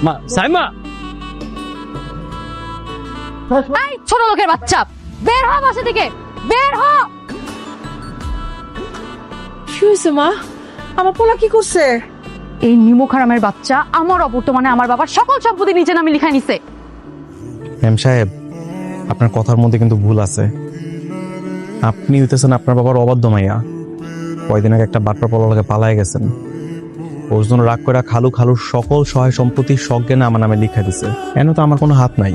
মা সাইমা, এই ছোট লোকের বাচ্চা, বের হ বাসা থেকে, বের হ। কি হয়েছে মা? আমার পোলা কি করছে? এই নিমুখারামের বাচ্চা আমার অবর্তমানে আমার বাবার সকল সম্পত্তি নিচে নামে লিখাই নিছে। ম্যাম সাহেব, আপনার কথার মধ্যে কিন্তু ভুল আছে। আপনি হইতেছেন আপনার বাবার অবাধ্য মাইয়া। কয়দিন আগে একটা বাটপার পোলাকে পালায় গেছেন। ওর জন্য রাগ করে খালুর সকল সহায় সম্পত্তি সজ্ঞানে আমার নামে লিখা দিছে। কেন তো আমার কোনো হাত নাই।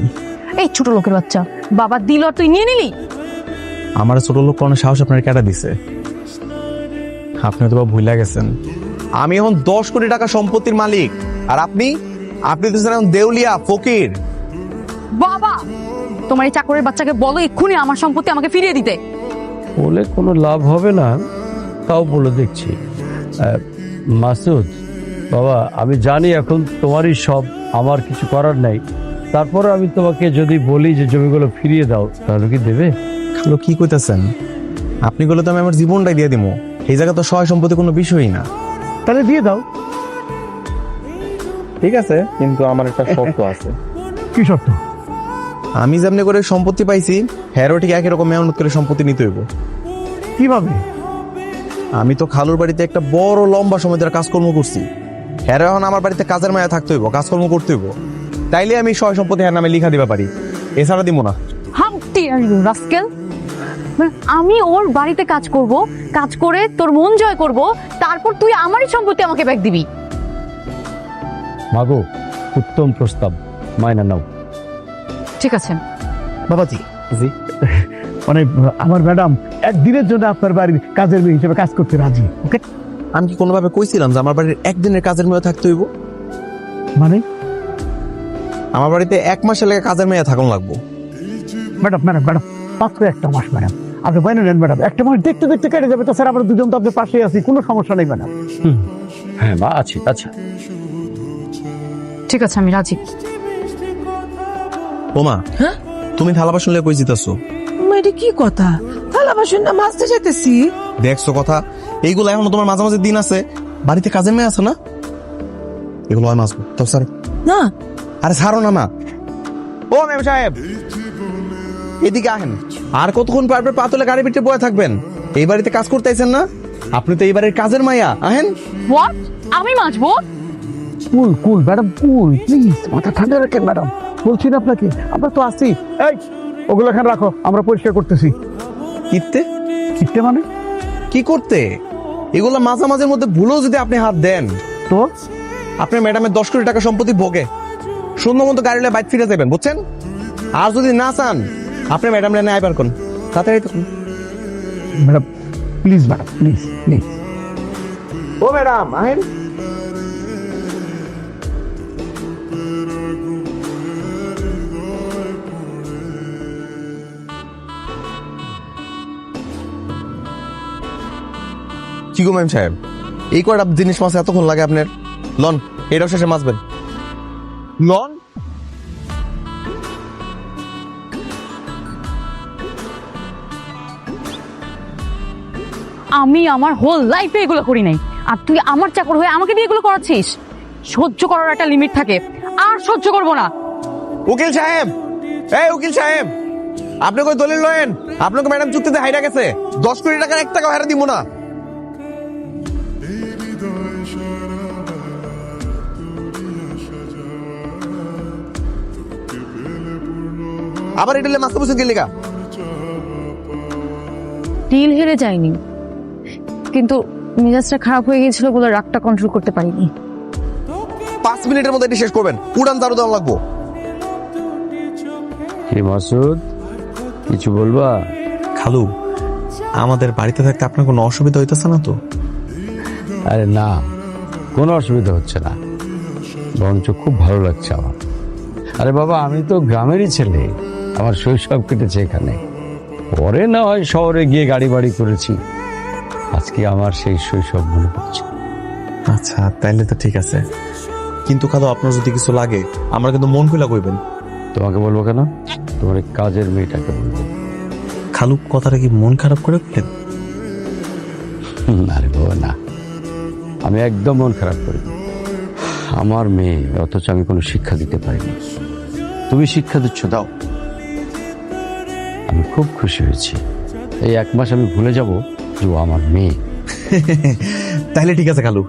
এই ছোট লোকের বাচ্চা, বাবা দিল আর তুই নিয়ে নিলি? আমার ছোট লোক কোনো সাহস আপনার কেটা দিছে? আপনি হয়তো বা ভুলে গেছেন আমি এখন 10 কোটি টাকা সম্পত্তির মালিক, আর আপনি তো এখন দেউলিয়া ফকির। বাবা, তোমার এই চাকরের বাচ্চাকে বলো এক্ষুনি আমার সম্পত্তি আমাকে ফিরিয়ে দিতে। বলে কোনো লাভ হবে না, তাও বলে দেখছি। মাসুদ বাবা, আমি জানি এখন তোমারই সব, আমার কিছু করার নাই। তারপরে আমি তোমাকে যদি বলি যে জমিগুলো ফিরিয়ে দাও, তাহলে কি দেবে? খালু কি কইতাছেন? আপনি বলে তো আমি আমার জীবনটাই দিয়ে দিব। এই জায়গা তো সহায় সম্পত্তি কোনো বিষয়ই না। তাহলে দিয়ে দাও। ঠিক আছে, কিন্তু আমার একটা শর্ত আছে। কি শর্ত? আমি যেমনি করে সম্পত্তি পাইছি, হ্যারো ঠিক একই রকম মেহনত করে সম্পত্তি নিতে হইব। কিভাবে? আমি তো খালুর বাড়িতে একটা বড় লম্বা সময় ধরে কাজকর্ম করছি। হ্যারো এখন আমার বাড়িতে কাজের মায়া থাকতে হইব, কাজকর্ম করতে হইব। তাইলে আমি সহায় সম্পত্তি হ্যার নামে লিখা দিবা পারি, এছাড়া দিব না। হাউটি আর ইউ রাস্কেল! আমি ওর বাড়িতে কাজ করব, কাজ করে তোর মন জয় করব, তারপর তুই আমারই সম্পত্তি আমাকে ব্যাক দিবি? মাগো, উত্তম প্রস্তাব, মাইনা নাও। ঠিক আছে বাবাজি। জি, মানে আমার ম্যাডাম একদিনের জন্য আপনার বাড়ির কাজের মেয়ে হিসেবে কাজ করতে রাজি। ওকে, আমি কি কোনোভাবে কইছিলাম যে আমার বাড়ির একদিনের কাজের মেয়ে থাকতে হইব? মানে আমার বাড়িতে 1 মাসের লেগে কাজের মেয়ে থাকুন লাগবো। ম্যাডাম ম্যাডাম ম্যাডাম মাত্র একটা মাস ম্যাডাম, আপনি বাইরে নেন ম্যাডাম। একটা মাস দেখতে দেখতে কেটে যাবে, তাছাড়া আমরা দুজন তো আপনার পাশেই আছি, কোনো সমস্যা নেই ম্যাডাম। হ্যাঁ মা, আছি। আচ্ছা ঠিক আছে, আমি রাজি। ওমা, হ্যাঁ তুমি থালা বাসন লিয়ে কই জিতাছো? এটা কি কথা? থালা বাসন না মাজতে যেতেছি। দেখছো কথা, এইগুলো এখনো তোমার মাঝে মাঝে দিন আছে। বাড়িতে কাজের মেয়ে আছে না, এগুলো হয় মাসবো তো স্যার। না আরে ছাড়ো না মা। ও ম্যাম সাহেব, এদিকে আহেন। আর কতক্ষণ পারবে পাতলে গাড়ি পিঠে বয়ে থাকবেন? এই বাড়িতে কাজ করতে আইছেন না? আপনি তো এই বাড়ির কাজের মাইয়া। আহেন। হোয়াট? আমি মাজবো? কুল কুল ম্যাডাম, কুল প্লিজ, মাথা ঠান্ডা রাখেন ম্যাডাম। বলছি না আপনাকে, আমরা তো আছি। এই ওগুলো এখানে রাখো, আমরা পরিষ্কার করতেছি। কিতে কিনতে মানে কি করতে? এগুলো মাঝামাঝির মধ্যে ভুলেও যদি আপনি হাত দেন, তো আপনার ম্যাডামের 10 কোটি টাকা সম্পত্তি ভোগে সুন্দর মতো গাড়ি বাইক ফিরে যাবেন, বুঝছেন? আর যদি না চান, আপনি ম্যাডাম লেনে আইবার কোন তাড়াতাড়ি তো। Madam please, madam please please. ও ম্যাডাম আহেন। কি গো ম্যাম সাহেব, এই কয়টা জিনিস মাছ এতক্ষণ লাগে আপনার? লন, এটাও শেষে মাছবেন। লন। আমি আমার হোল লাইফে এগুলো করি নাই, আর তুই আমার চাকর হয়ে আমাকে দিয়ে এগুলো করাচ্ছিস। সহ্য করার একটা লিমিট থাকে, আর সহ্য করবো না। উকিল সাহেব, এই উকিল সাহেব, আপনি কই দলিল লয়েন? আপনাকে ম্যাডাম চুক্তিতে হাইরা গেছে, 10 কোটি টাকার 1 টাকা হারা দিব না। আবার এটা মাস্টার বসে গেলে গা। ডিল হেরে যায়নি, কিন্তু মেজাজটা খারাপ হয়ে গিয়েছিল বলে রাগটা কন্ট্রোল করতে পারিনি। 5 মিনিটের মধ্যে এটি শেষ করবেন, উড়ান দারু দেওয়া লাগবো। কি মাসুদ, কিছু বলবা? খালু, আমাদের বাড়িতে থাকতে আপনার কোনো অসুবিধা হইতেছে না তো? আরে না, কোনো অসুবিধা হচ্ছে না, বরঞ্চ খুব ভালো লাগছে আমার। আরে বাবা, আমি তো গ্রামেরই ছেলে, আমার শৈশব কেটেছে এখানে। পরে না হয় শহরে গিয়ে গাড়ি বাড়ি করেছি, আজকে আমার সেই শৈশব মনে পড়ছে। আচ্ছা, তাইলে তো ঠিক আছে। কিন্তু খালু, আপনার যদি কিছু লাগে আমরা কিন্তু মন খুলা কইবেন। তোমাকে বলবো কেন? তোমার এই কাজের মেয়েটাকে বলবো। খালু, কথাটা কি মন খারাপ করে বললেন? আরে বাবা না, আমি একদম মন খারাপ করি। আমার মেয়ে, অথচ আমি কোনো শিক্ষা দিতে পারিনি। তুমি শিক্ষা দিচ্ছ, দাও। আমি খুব খুশি হয়েছি। এই 1 মাস আমি ভুলে যাব যে ও আমার মেয়ে। তাহলে ঠিক আছে খালু,